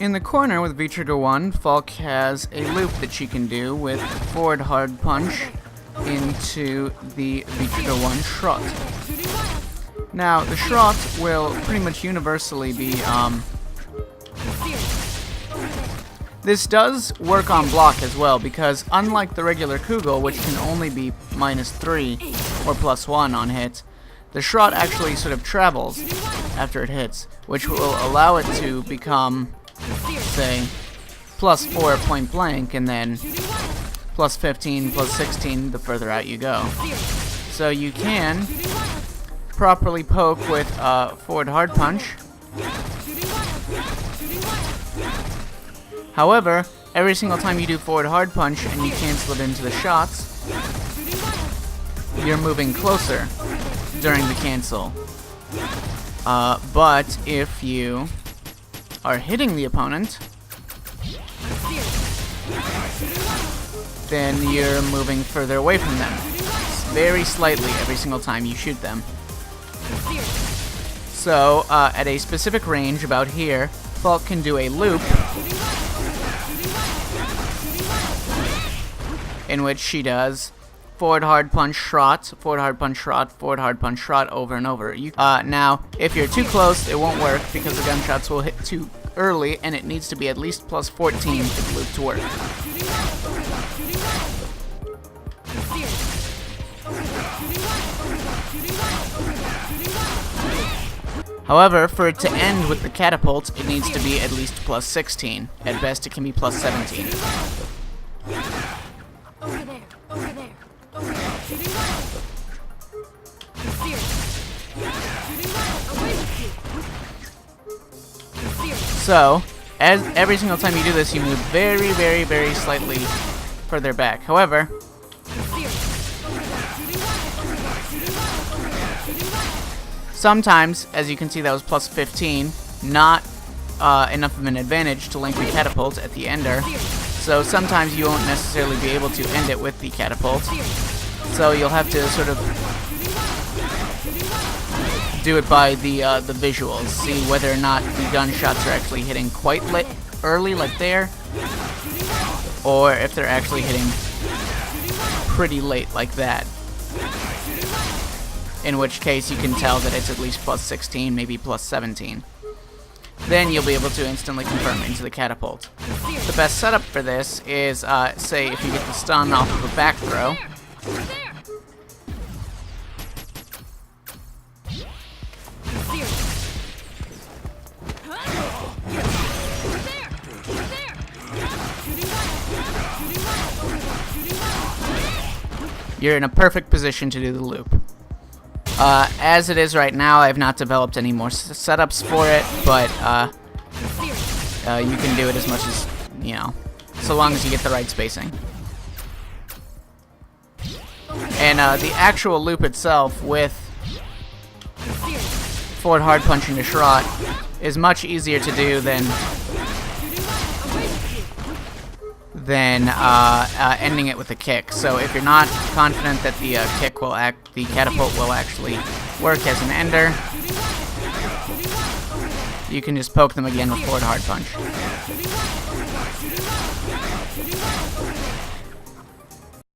In the corner with v3.5, Falke has a loop that she can do with forward hard punch into the v3.5 Schrot. Now, the Schrot will pretty much universally be, this does work on block as well, because unlike the regular Kugel, which can only be -3 or +1 on hit, the Schrot actually sort of travels after it hits, which will allow it to become, say, +4 point blank, and then +15, +16 the further out you go. So you can properly poke with forward hard punch. However, every single time you do forward hard punch and you cancel it into the shots, you're moving closer during the cancel. But if you are hitting the opponent, then you're moving further away from them, very slightly every single time you shoot them. So, at a specific range about here, Falke can do a loop in which she does forward hard punch Schrot, forward hard punch Schrot, forward hard punch Schrot over and over. Now, if you're too close, it won't work because the gunshots will hit too early, and it needs to be at least +14 for the loop to work. However, for it to end with the catapult, it needs to be at least +16. At best, it can be +17. So, as every single time you do this, you move very, very, very slightly further back. However, sometimes, as you can see, that was +15, not enough of an advantage to link the catapult at the ender. So sometimes you won't necessarily be able to end it with the catapult. So you'll have to sort of do it by the visuals, see whether or not the gunshots are actually hitting quite early, like there, or if they're actually hitting pretty late, like that. In which case you can tell that it's at least +16, maybe +17. Then you'll be able to instantly confirm into the catapult. The best setup for this is, say, if you get the stun off of a back throw. You're in a perfect position to do the loop. As it is right now, I have not developed any more setups for it, but you can do it as much as, you know, so long as you get the right spacing. And the actual loop itself with forward hard punching the Schrot is much easier to do than ending it with a kick. So if you're not confident that the the catapult will actually work as an ender, you can just poke them again with forward hard punch.